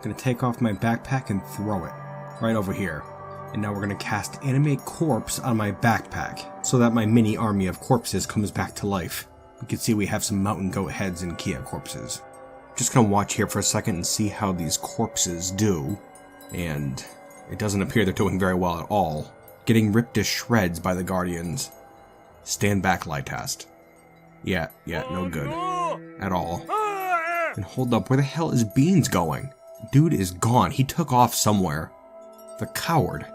Gonna take off my backpack and throw it. Right over here. And now we're gonna cast Animate Corpse on my backpack, so that my mini army of corpses comes back to life. You can see we have some mountain goat heads and Kia corpses. Just gonna watch here for a second and see how these corpses do. And it doesn't appear they're doing very well at all. Getting ripped to shreds by the Guardians. Stand back, Lightast. Yeah, no good. At all. And hold up, where the hell is Beans going? Dude is gone. He took off somewhere. The coward.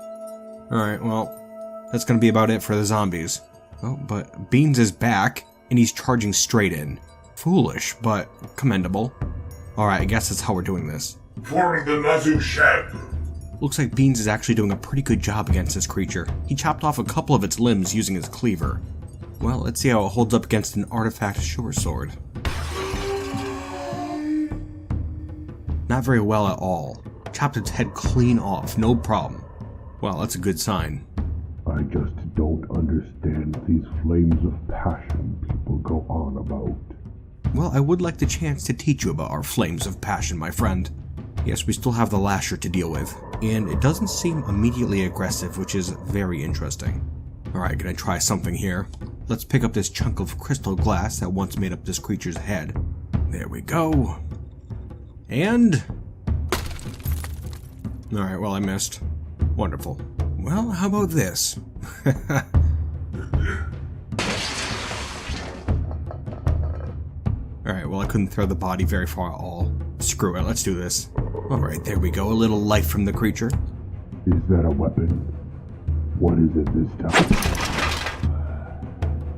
Alright, well, that's gonna be about it for the zombies. Oh, but Beans is back, and he's charging straight in. Foolish, but commendable. Alright, I guess that's how we're doing this. For the Nazu shed. Looks like Beans is actually doing a pretty good job against this creature. He chopped off a couple of its limbs using his cleaver. Well, let's see how it holds up against an artifact short sword. Not very well at all. Chopped its head clean off, no problem. Well, that's a good sign. I just don't understand these flames of passion people go on about. Well, I would like the chance to teach you about our flames of passion, my friend. Yes, we still have the lasher to deal with, and it doesn't seem immediately aggressive, which is very interesting. Alright, gonna try something here. Let's pick up this chunk of crystal glass that once made up this creature's head. There we go. And... Alright, well, I missed. Wonderful. Well, how about this? Alright, well, I couldn't throw the body very far at all. Screw it, let's do this. Alright, there we go. A little life from the creature. Is that a weapon? What is it this time?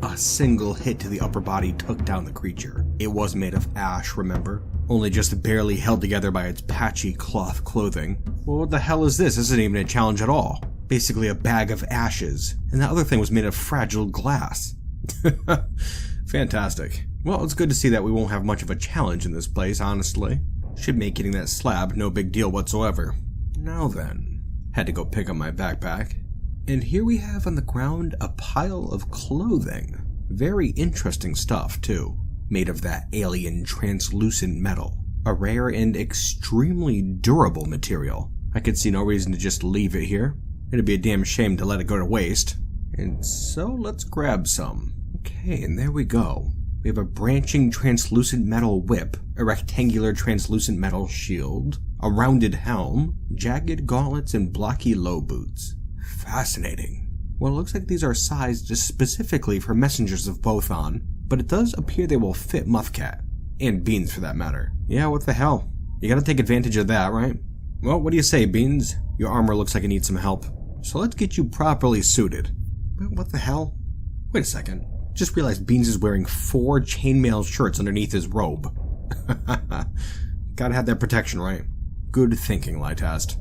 A single hit to the upper body took down the creature. It was made of ash, remember? Only just barely held together by its patchy cloth clothing. Well, what the hell is this? This isn't even a challenge at all. Basically a bag of ashes. And that other thing was made of fragile glass. Fantastic. Well, it's good to see that we won't have much of a challenge in this place, honestly. Should make getting that slab no big deal whatsoever. Now then, had to go pick up my backpack. And here we have on the ground a pile of clothing. Very interesting stuff, too. Made of that alien translucent metal. A rare and extremely durable material. I could see no reason to just leave it here. It'd be a damn shame to let it go to waste. And so let's grab some. Okay, and there we go. We have a branching translucent metal whip, a rectangular translucent metal shield, a rounded helm, jagged gauntlets, and blocky low boots. Fascinating. Well, it looks like these are sized specifically for messengers of Bothon, but it does appear they will fit Muthkat. And Beans, for that matter. Yeah, what the hell? You gotta take advantage of that, right? Well, what do you say, Beans? Your armor looks like it needs some help. So let's get you properly suited. What the hell? Wait a second. Just realized Beans is wearing 4 chainmail shirts underneath his robe. Gotta have that protection, right? Good thinking, Lightast.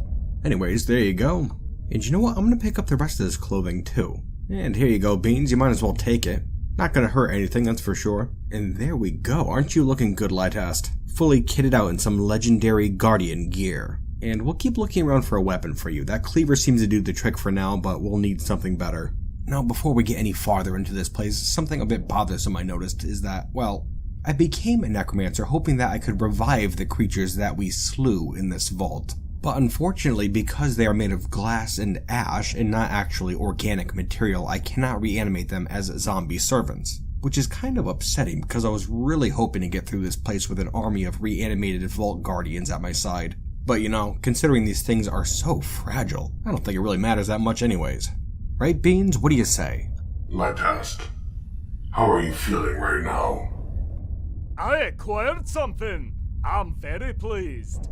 Anyways, there you go. And you know what? I'm gonna pick up the rest of this clothing, too. And here you go, Beans. You might as well take it. Not gonna hurt anything, that's for sure. And there we go. Aren't you looking good, Lightast? Fully kitted out in some legendary Guardian gear. And we'll keep looking around for a weapon for you. That cleaver seems to do the trick for now, but we'll need something better. Now, before we get any farther into this place, something a bit bothersome I noticed is that, well, I became a necromancer hoping that I could revive the creatures that we slew in this vault. But unfortunately, because they are made of glass and ash and not actually organic material, I cannot reanimate them as zombie servants. Which is kind of upsetting because I was really hoping to get through this place with an army of reanimated vault guardians at my side. But you know, considering these things are so fragile, I don't think it really matters that much anyways. Right, Beans? What do you say? Lightast, how are you feeling right now? I acquired something. I'm very pleased.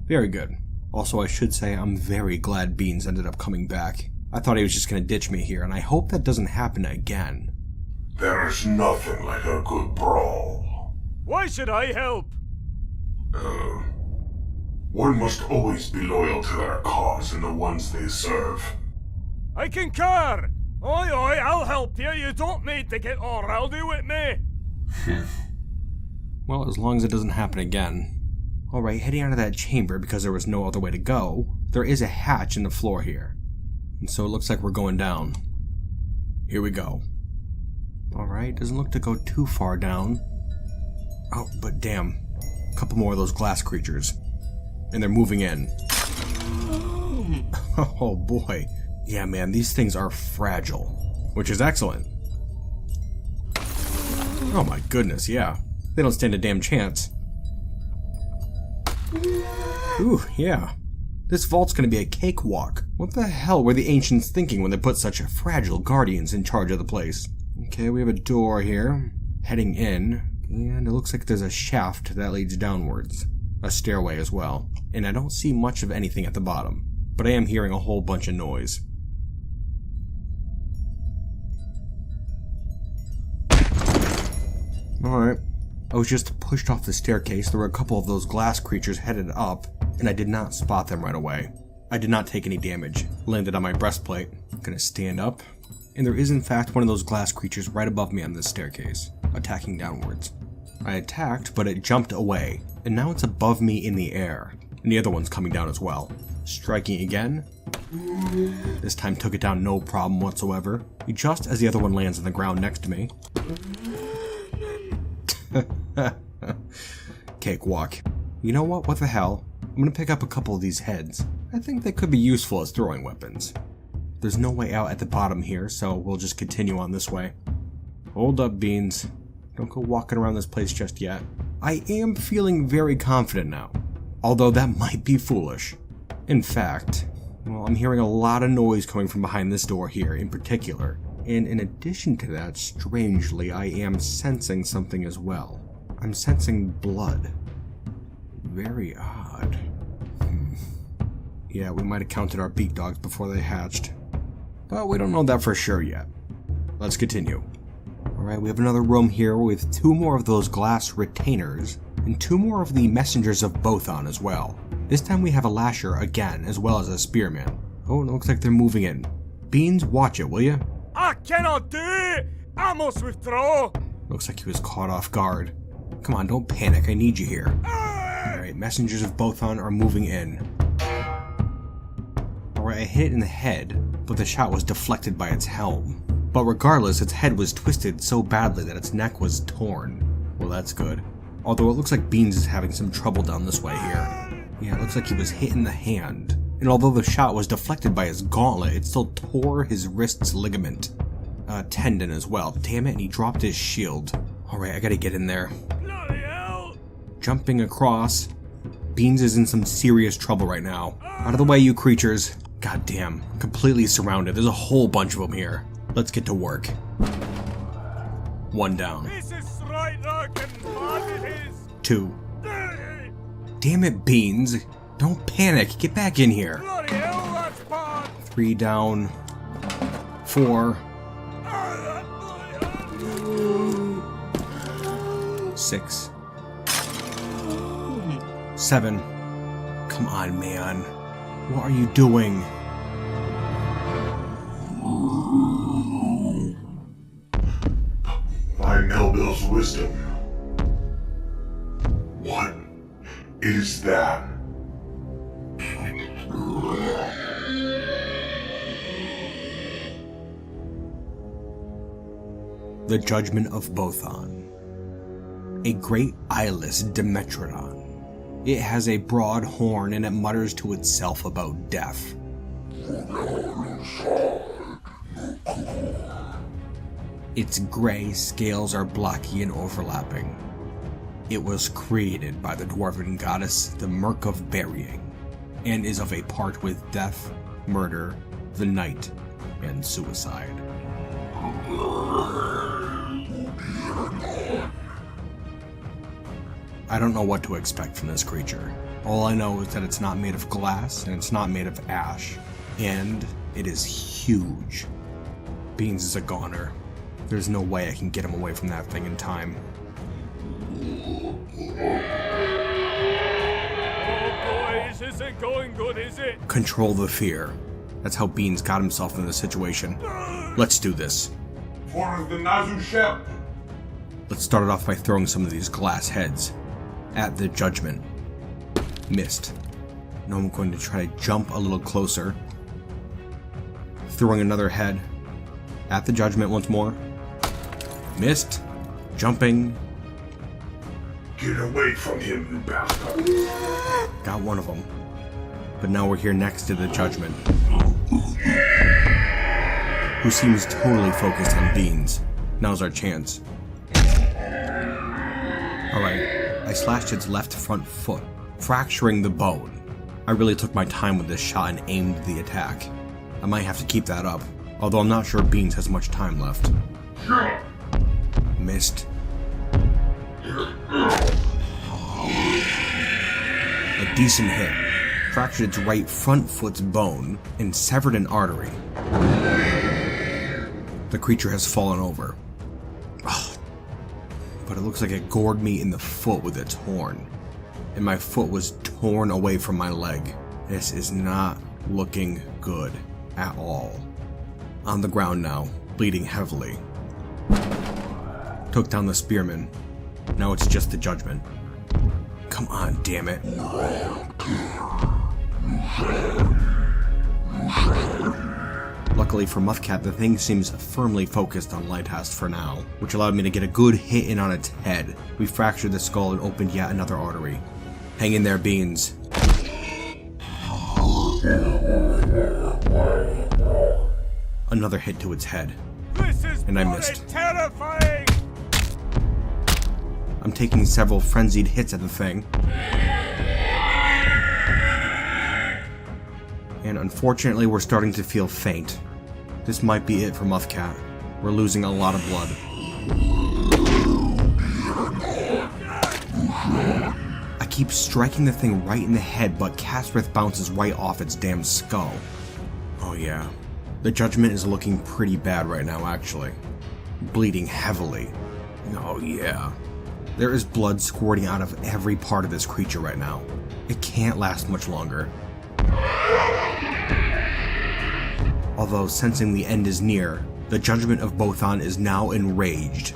Very good. Also, I should say I'm very glad Beans ended up coming back. I thought he was just gonna ditch me here, and I hope that doesn't happen again. There's nothing like a good brawl. Why should I help? One must always be loyal to their cause and the ones they serve. I concur! Oi, I'll help you. You don't need to get all rowdy with me. Well, as long as it doesn't happen again. Alright, heading out of that chamber because there was no other way to go. There is a hatch in the floor here. And so it looks like we're going down. Here we go. Alright, doesn't look to go too far down. Oh, but damn. A couple more of those glass creatures. and they're moving in. Oh boy. Yeah, man, these things are fragile, which is excellent. Oh my goodness, yeah. They don't stand a damn chance. Ooh, yeah. This vault's gonna be a cakewalk. What the hell were the ancients thinking when they put such fragile guardians in charge of the place? Okay, we have a door here, heading in, and it looks like there's a shaft that leads downwards. A stairway as well. And I don't see much of anything at the bottom, but I am hearing a whole bunch of noise. Alright. I was just pushed off the staircase. There were a couple of those glass creatures headed up, and I did not spot them right away. I did not take any damage. Landed on my breastplate. I'm gonna stand up, and there is in fact one of those glass creatures right above me on this staircase, attacking downwards. I attacked, but it jumped away, and now it's above me in the air, and the other one's coming down as well. Striking again. This time took it down no problem whatsoever, just as the other one lands on the ground next to me. Cakewalk. You know what? What the hell? I'm gonna pick up a couple of these heads. I think they could be useful as throwing weapons. There's no way out at the bottom here, so we'll just continue on this way. Hold up, Beans. Don't go walking around this place just yet. I am feeling very confident now, although that might be foolish. In fact, well, I'm hearing a lot of noise coming from behind this door here in particular. And in addition to that, strangely, I am sensing something as well. I'm sensing blood. Very odd. Yeah, we might have counted our beak dogs before they hatched. But we don't know that for sure yet. Let's continue. Alright, we have another room here with 2 more of those glass retainers, and 2 more of the messengers of Bothon as well. This time we have a lasher again, as well as a spearman. Oh, it looks like they're moving in. Beans, watch it, will you? I cannot do it! I must withdraw! Looks like he was caught off guard. Come on, don't panic, I need you here. Alright, messengers of Bothon are moving in. Alright, I hit it in the head, but the shot was deflected by its helm. But regardless, its head was twisted so badly that its neck was torn. Well, that's good. Although it looks like Beans is having some trouble down this way here. Yeah, it looks like he was hit in the hand. And although the shot was deflected by his gauntlet, it still tore his wrist's ligament. Tendon as well. Damn it, and he dropped his shield. Alright, I gotta get in there. Bloody hell! Jumping across. Beans is in some serious trouble right now. Out of the way, you creatures. God damn, completely surrounded. There's a whole bunch of them here. Let's get to work. 1 down. This is right, it is. 2. Damn it, Beans. Don't panic. Get back in here. Bloody hell, that's bad! 3 down. 4. 6. 7. Come on, man. What are you doing? By Melville's wisdom. What is that? The Judgement of Bothon. A great eyeless Dimetrodon. It has a broad horn and it mutters to itself about death. Its gray scales are blocky and overlapping. It was created by the dwarven goddess, the Murk of Burying, and is of a part with death, murder, the night, and suicide. I don't know what to expect from this creature. All I know is that it's not made of glass and it's not made of ash. And it is huge. Beans is a goner. There's no way I can get him away from that thing in time. Oh boy, this isn't going good, is it? Control the fear. That's how Beans got himself in this situation. Let's do this. For the Nazushep. Let's start it off by throwing some of these glass heads at the Judgement. Missed. Now I'm going to try to jump a little closer. Throwing another head at the Judgement once more. Missed. Jumping. Get away from him, you bastard. Got one of them. But now we're here next to the Judgement, who seems totally focused on Beans. Now's our chance. Alright, I slashed its left front foot, fracturing the bone. I really took my time with this shot and aimed the attack. I might have to keep that up, although I'm not sure Beans has much time left. Missed. A decent hit. Fractured its right front foot's bone and severed an artery. The creature has fallen over. Ugh. But it looks like it gored me in the foot with its horn. And my foot was torn away from my leg. This is not looking good at all. On the ground now, bleeding heavily. Took down the spearman. Now it's just the Judgement. Come on, damn it. Luckily for Muthkat, the thing seems firmly focused on Lighthast for now, which allowed me to get a good hit in on its head. We fractured the skull and opened yet another artery. Hang in there, Beans. Another hit to its head. And I missed. Terrifying! I'm taking several frenzied hits at the thing. And unfortunately, we're starting to feel faint. This might be it for Muthkat. We're losing a lot of blood. I keep striking the thing right in the head, but Casrith bounces right off its damn skull. Oh yeah. The Judgement is looking pretty bad right now, actually. Bleeding heavily. Oh yeah. There is blood squirting out of every part of this creature right now. It can't last much longer. Although sensing the end is near, the Judgement of Bothan is now enraged.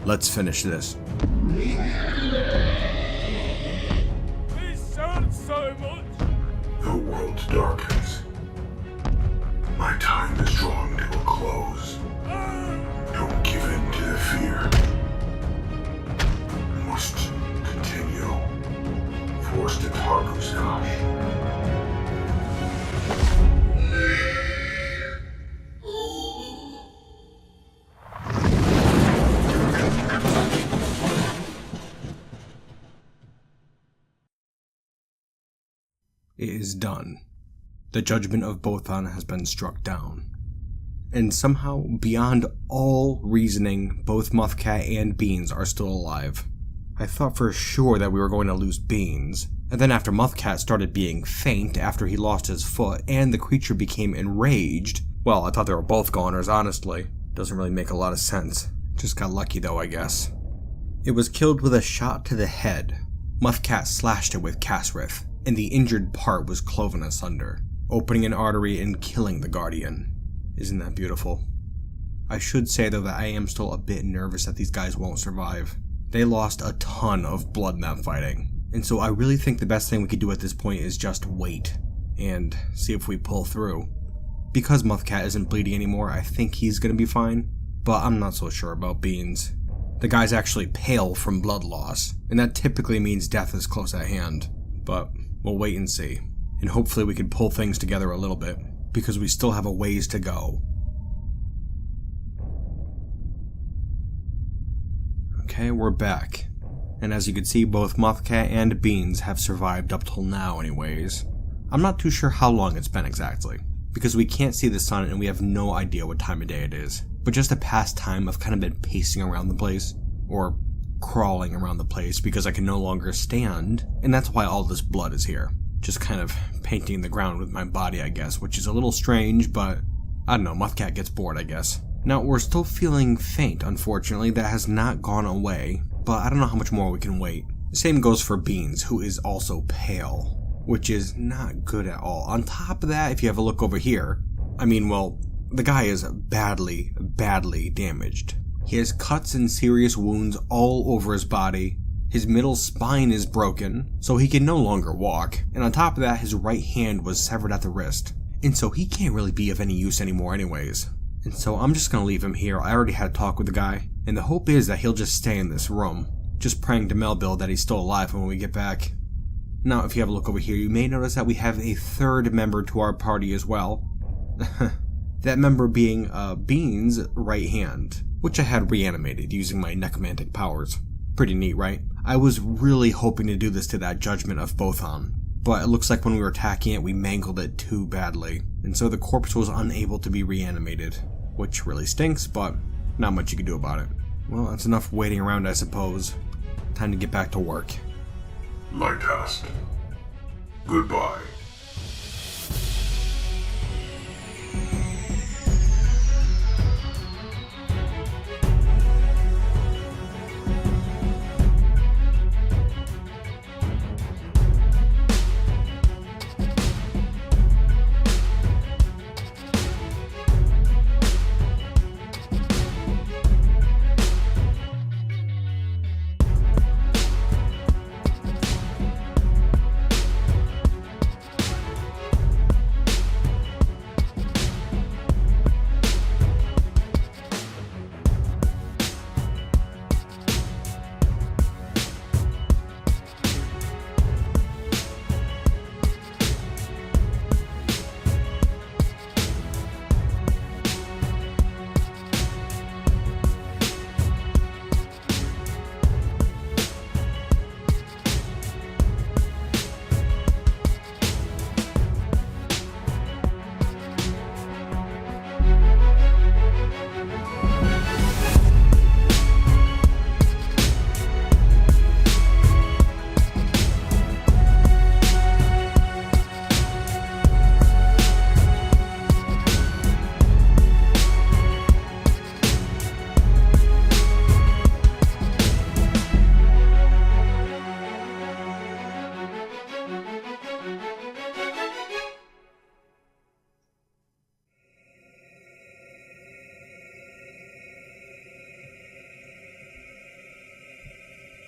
Let's finish this. This sounds so much. The world darkens. My time is drawing to a close. Don't give in to the fear. Must continue. Forced to Kruggsmash. It is done. The Judgement of Bothan has been struck down. And somehow, beyond all reasoning, both Muthkat and Beans are still alive. I thought for sure that we were going to lose Beans, and then after Muthkat started being faint after he lost his foot and the creature became enraged, well, I thought they were both goners, honestly. Doesn't really make a lot of sense. Just got lucky though, I guess. It was killed with a shot to the head. Muthkat slashed it with Casrith, and the injured part was cloven asunder, opening an artery and killing the Guardian. Isn't that beautiful? I should say though that I am still a bit nervous that these guys won't survive. They lost a ton of blood in that fighting, and so I really think the best thing we could do at this point is just wait, and see if we pull through. Because Muthkat isn't bleeding anymore, I think he's gonna be fine, but I'm not so sure about Beans. The guy's actually pale from blood loss, and that typically means death is close at hand, but we'll wait and see. And hopefully we can pull things together a little bit, because we still have a ways to go. Okay, we're back. And as you can see, both Muthkat and Beans have survived up till now anyways. I'm not too sure how long it's been exactly, because we can't see the sun and we have no idea what time of day it is. But just the past time I've kind of been pacing around the place, or crawling around the place because I can no longer stand, and that's why all this blood is here. Just kind of painting the ground with my body, I guess, which is a little strange, but I don't know, Muthkat gets bored, I guess. Now, we're still feeling faint, unfortunately. That has not gone away, but I don't know how much more we can wait. The same goes for Beans, who is also pale, which is not good at all. On top of that, if you have a look over here, I mean, well, the guy is badly, badly damaged. He has cuts and serious wounds all over his body. His middle spine is broken, so he can no longer walk. And on top of that, his right hand was severed at the wrist. And so he can't really be of any use anymore anyways. And so I'm just gonna leave him here. I already had a talk with the guy, and the hope is that he'll just stay in this room. just praying to Melville that he's still alive when we get back. Now, if you have a look over here, you may notice that we have a third member to our party as well. That member being Beans' right hand, which I had reanimated using my necromantic powers. Pretty neat, right? I was really hoping to do this to that Judgement of Bothon, but it looks like when we were attacking it, we mangled it too badly, and so the corpse was unable to be reanimated, which really stinks, but not much you can do about it. Well, that's enough waiting around, I suppose. Time to get back to work. Light test. Goodbye.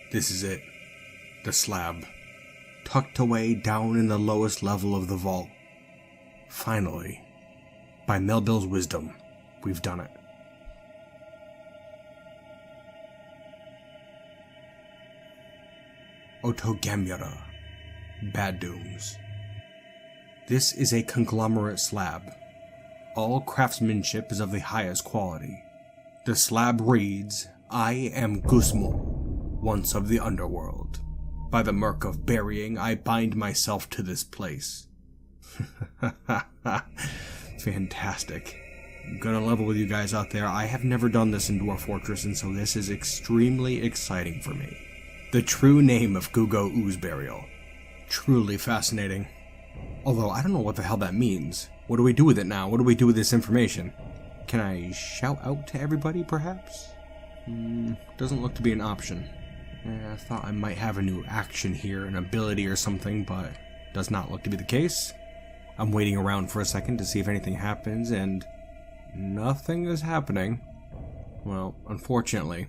This is it. The slab. Tucked away down in the lowest level of the vault. Finally, by Melville's wisdom, we've done it. Otogamura. Bad Dooms. This is a conglomerate slab. All craftsmanship is of the highest quality. The slab reads, I am Gusmul, once of the underworld. By the murk of burying, I bind myself to this place. Fantastic. I'm gonna level with you guys out there. I have never done this in Dwarf Fortress, and so this is extremely exciting for me. The true name of Gugo Oozeburial. Truly fascinating. Although, I don't know what the hell that means. What do we do with it now? What do we do with this information? Can I shout out to everybody, perhaps? Doesn't look to be an option. I thought I might have a new action here, an ability or something, but does not look to be the case. I'm waiting around for a second to see if anything happens, and nothing is happening. Well, unfortunately,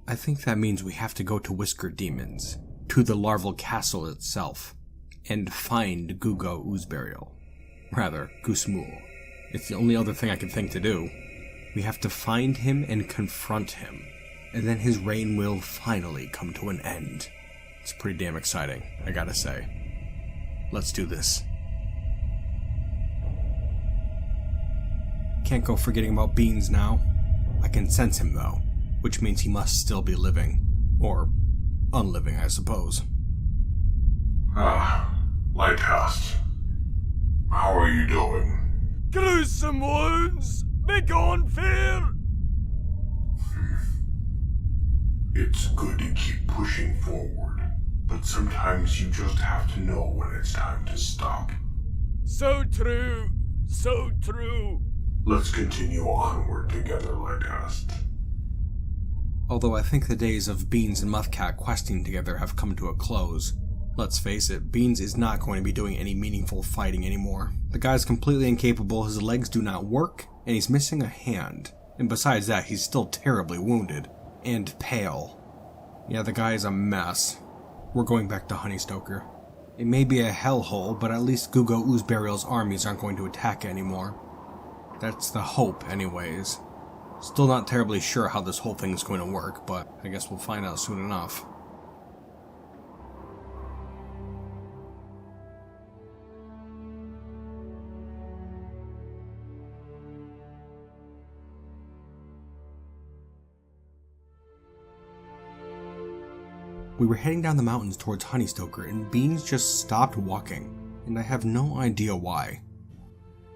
I think that means we have to go to Whisker Demons, to the larval castle itself, and find Gugo Oozeburial. Rather, Gusmul. It's the only other thing I can think to do. We have to find him and confront him, and then his reign will finally come to an end. It's pretty damn exciting, I gotta say. Let's do this. Can't go forgetting about Beans now. I can sense him though, which means he must still be living. Or unliving, I suppose. Lighthouse. How are you doing? Gruesome wounds! Begone fear! It's good to keep pushing forward, but sometimes you just have to know when it's time to stop. So true, so true. Let's continue onward together, Lighthouse. Although I think the days of Beans and Muthkat questing together have come to a close. Let's face it, Beans is not going to be doing any meaningful fighting anymore. The guy's completely incapable, his legs do not work, and he's missing a hand. And besides that, he's still terribly wounded. And pale. Yeah, the guy is a mess. We're going back to Honeystoker. It may be a hellhole, but at least Gugo Oozeburial's armies aren't going to attack anymore. That's the hope, anyways. Still not terribly sure how this whole thing's going to work, but I guess we'll find out soon enough. We were heading down the mountains towards Honeystoker, and Beans just stopped walking, and I have no idea why.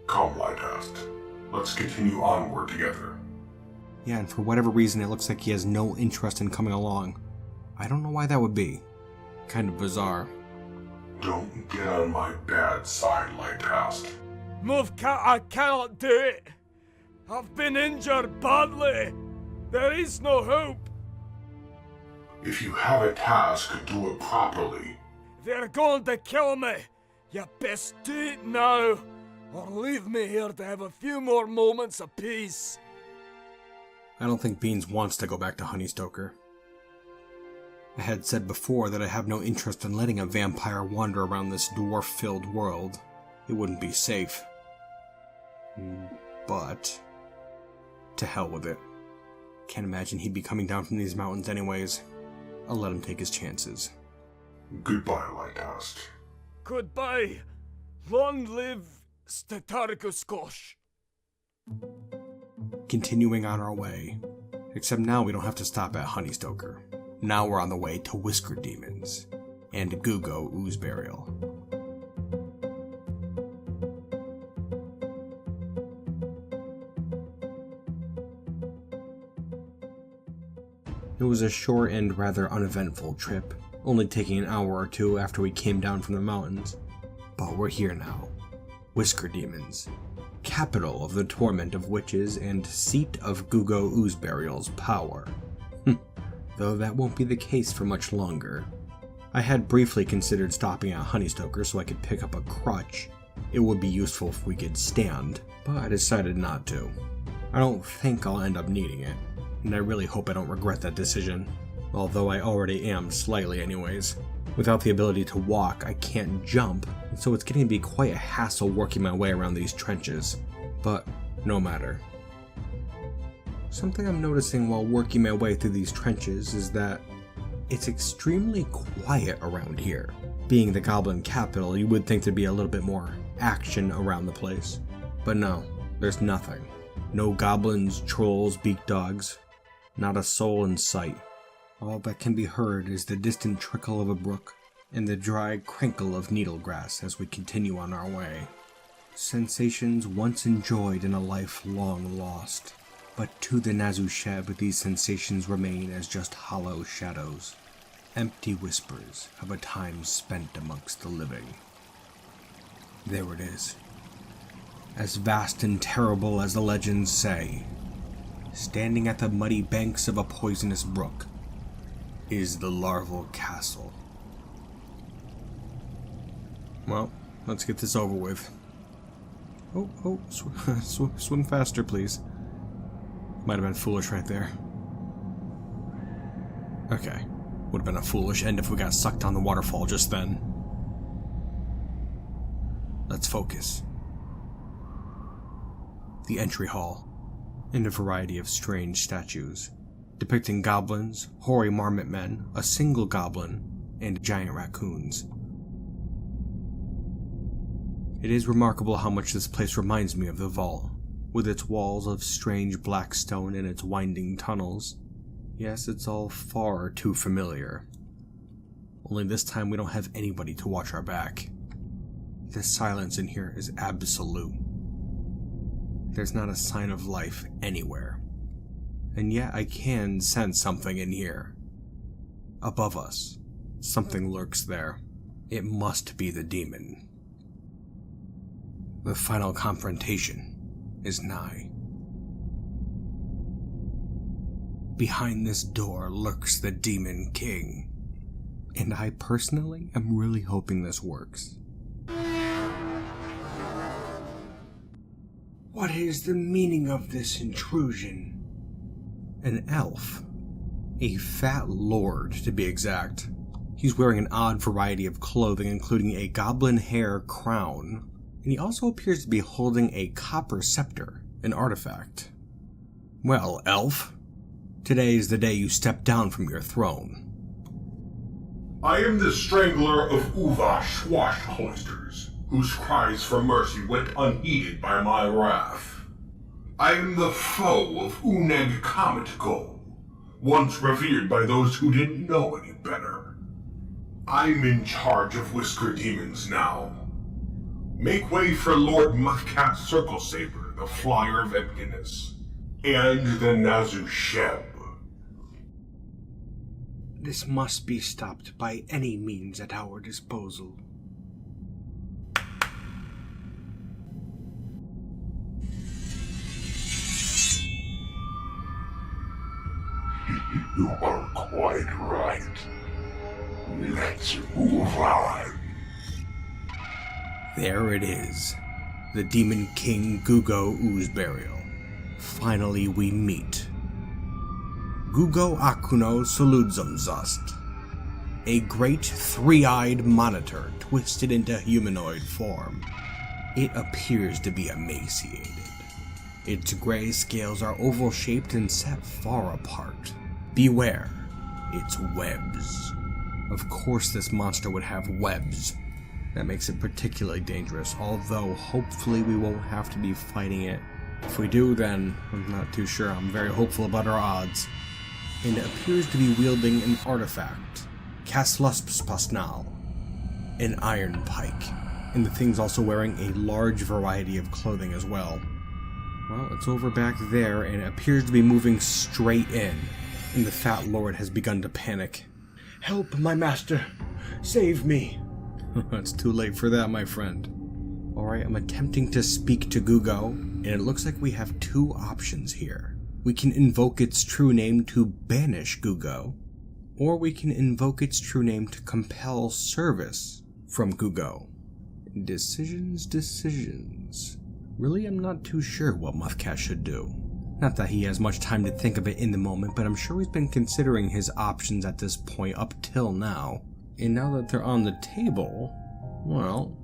Come, Lighthouse. Let's continue onward together. Yeah, and for whatever reason, it looks like he has no interest in coming along. I don't know why that would be. Kind of bizarre. Don't get on my bad side, Lighthouse. Muthkat, I cannot do it. I've been injured badly. There is no hope. If you have a task, do it properly. They're going to kill me. You best do it now, or leave me here to have a few more moments of peace. I don't think Beans wants to go back to Honeystoker. I had said before that I have no interest in letting a vampire wander around this dwarf-filled world. It wouldn't be safe. But to hell with it. Can't imagine he'd be coming down from these mountains anyways. I'll let him take his chances. Goodbye, Lighthouse. Goodbye. Long live Statargoskosh. Continuing on our way. Except now we don't have to stop at Honeystoker. Now we're on the way to Whisker Demons and Gugo Ooze Burial. It was a short and rather uneventful trip, only taking an hour or two after we came down from the mountains. But we're here now. Whisker Demons, capital of the torment of witches and seat of Gugo Ooze Burial's power. Though that won't be the case for much longer. I had briefly considered stopping at Honeystoker so I could pick up a crutch. It would be useful if we could stand, but I decided not to. I don't think I'll end up needing it, and I really hope I don't regret that decision, although I already am slightly anyways. Without the ability to walk, I can't jump, so it's getting to be quite a hassle working my way around these trenches, but no matter. Something I'm noticing while working my way through these trenches is that it's extremely quiet around here. Being the goblin capital, you would think there'd be a little bit more action around the place. But no, there's nothing. No goblins, trolls, beak dogs. Not a soul in sight. All that can be heard is the distant trickle of a brook and the dry crinkle of needle grass as we continue on our way. Sensations once enjoyed in a life long lost. But to the Nazusheb, these sensations remain as just hollow shadows, empty whispers of a time spent amongst the living. There it is. As vast and terrible as the legends say, standing at the muddy banks of a poisonous brook, is the larval castle. Well, let's get this over with. Swim faster, please. Might have been foolish right there. Okay. Would have been a foolish end if we got sucked down the waterfall just then. Let's focus. The entry hall, and a variety of strange statues, depicting goblins, hoary marmot men, a single goblin, and giant raccoons. It is remarkable how much this place reminds me of the vault, with its walls of strange black stone and its winding tunnels. Yes, it's all far too familiar. Only this time we don't have anybody to watch our back. The silence in here is absolute. There's not a sign of life anywhere. And yet I can sense something in here. Above us, something lurks there. It must be the demon. The final confrontation is nigh. Behind this door lurks the Demon King, and I personally am really hoping this works. What is the meaning of this intrusion? An elf. A fat lord, to be exact. He's wearing an odd variety of clothing, including a goblin hair crown, and he also appears to be holding a copper scepter, an artifact. Well, elf, today is the day you step down from your throne. I am the strangler of Uvash Swashcloisters, whose cries for mercy went unheeded by my wrath. I am the foe of Uneg Cometgo, once revered by those who didn't know any better. I'm in charge of Whisker Demons now. Make way for Lord Muthkat Circle Saber, the Flyer of Emptiness, and the Nazu Sheb. This must be stopped by any means at our disposal. You are quite right. Let's move on. There it is. The Demon King Gugo Oozeburial. Finally we meet. Gugo Akuno Soludzumzust. A great three-eyed monitor twisted into humanoid form. It appears to be emaciated. Its gray scales are oval-shaped and set far apart. Beware, its webs. Of course this monster would have webs. That makes it particularly dangerous, although hopefully we won't have to be fighting it. If we do, then I'm not too sure. I'm very hopeful about our odds. And it appears to be wielding an artifact, Kasluspspasnal, an iron pike. And the thing's also wearing a large variety of clothing as well. Well, it's over back there, and it appears to be moving straight in. And the Fat Lord has begun to panic. Help, my master! Save me! It's too late for that, my friend. Alright, I'm attempting to speak to Gugo, and it looks like we have two options here. We can invoke its true name to banish Gugo, or we can invoke its true name to compel service from Gugo. Decisions. Really, I'm not too sure what Muthkat should do. Not that he has much time to think of it in the moment, but I'm sure he's been considering his options at this point up till now. And now that they're on the table, well,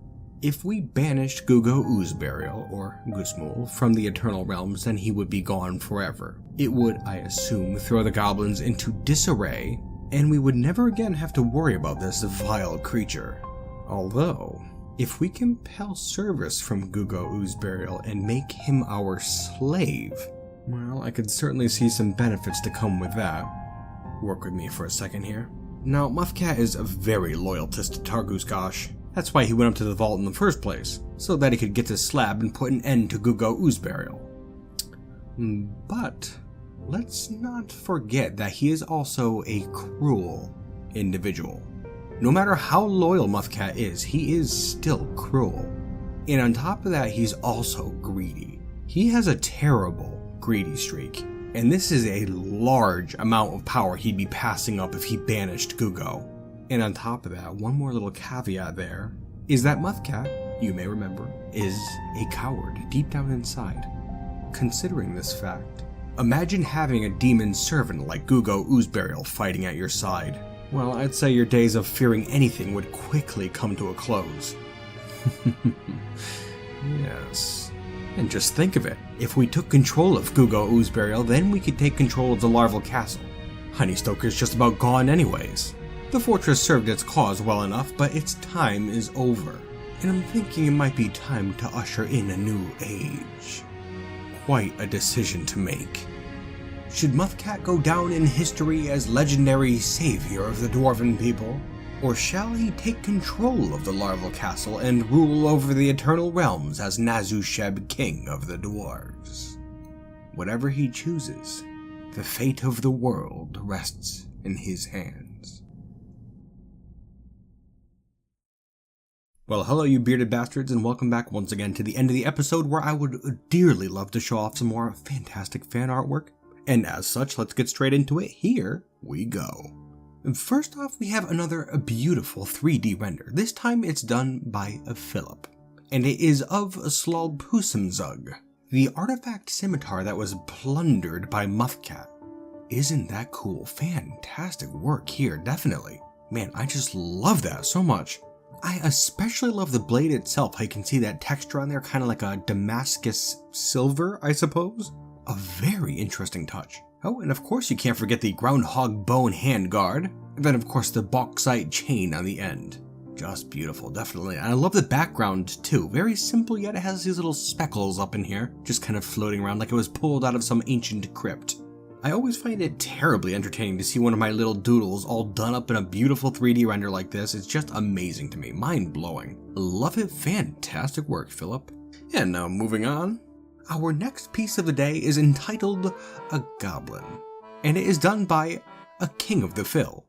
if we banished Gugo Oozeburial, or Gusmul, from the Eternal Realms, then he would be gone forever. It would, I assume, throw the goblins into disarray, and we would never again have to worry about this vile creature. Although, if we compel service from Gugo Oozeburial and make him our slave, well, I could certainly see some benefits to come with that. Work with me for a second here. Now, Muthkat is a very loyalist to Targusgosh. That's why he went up to the vault in the first place, so that he could get this slab and put an end to Gugo Oozeburial. But let's not forget that he is also a cruel individual. No matter how loyal Muthkat is, he is still cruel. And on top of that, he's also greedy. He has a terrible greedy streak, and this is a large amount of power he'd be passing up if he banished Gugo. And on top of that, one more little caveat there, is that Muthkat, you may remember, is a coward deep down inside. Considering this fact, imagine having a demon servant like Gugo Oozeburial fighting at your side. Well, I'd say your days of fearing anything would quickly come to a close. Yes. And just think of it, if we took control of Gugo Oozeburial, then we could take control of the larval castle. Honeystoker's just about gone anyways. The fortress served its cause well enough, but its time is over. And I'm thinking it might be time to usher in a new age. Quite a decision to make. Should Muthkat go down in history as legendary savior of the dwarven people? Or shall he take control of the larval castle and rule over the Eternal Realms as Nazu Sheb, king of the dwarves? Whatever he chooses, the fate of the world rests in his hands. Well, hello you bearded bastards, and welcome back once again to the end of the episode where I would dearly love to show off some more fantastic fan artwork. And as such, let's get straight into it. Here we go. First off, we have another beautiful 3D render. This time it's done by Philip, and it is of Slobpusimzug, the artifact scimitar that was plundered by Muthkat. Isn't that cool? Fantastic work here, definitely. Man, I just love that so much. I especially love the blade itself. How you can see that texture on there, kind of like a Damascus silver, I suppose. A very interesting touch. Oh, and of course you can't forget the groundhog bone handguard, and then of course the bauxite chain on the end. Just beautiful, definitely. And I love the background too. Very simple, yet it has these little speckles up in here, just kind of floating around like it was pulled out of some ancient crypt. I always find it terribly entertaining to see one of my little doodles all done up in a beautiful 3D render like this. It's just amazing to me, mind-blowing. Love it, fantastic work, Philip. And now moving on, our next piece of the day is entitled A Goblin, and it is done by a king of the Phil.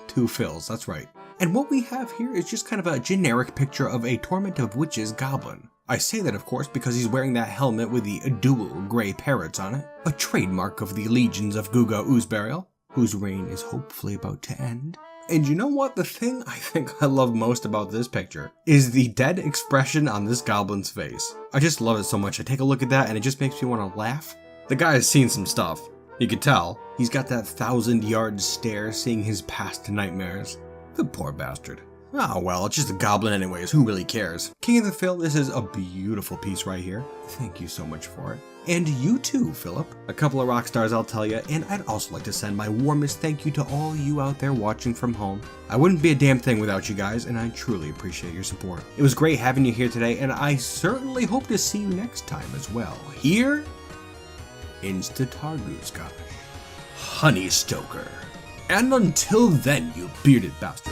2 Phils, that's right. And what we have here is just kind of a generic picture of a Torment of Witches goblin. I say that, of course, because he's wearing that helmet with the dual gray parrots on it, a trademark of the legions of Guga Oozburial, whose reign is hopefully about to end. And you know what? The thing I think I love most about this picture is the dead expression on this goblin's face. I just love it so much. I take a look at that and it just makes me want to laugh. The guy has seen some stuff. You can tell. He's got that 1,000-yard stare seeing his past nightmares. The poor bastard. Oh well, it's just a goblin anyways, who really cares? King of the Phil, this is a beautiful piece right here. Thank you so much for it. And you too, Philip. A couple of rock stars, I'll tell you, and I'd also like to send my warmest thank you to all you out there watching from home. I wouldn't be a damn thing without you guys, and I truly appreciate your support. It was great having you here today, and I certainly hope to see you next time as well, here in Kruggsmash, Honeystoker. And until then, you bearded bastards.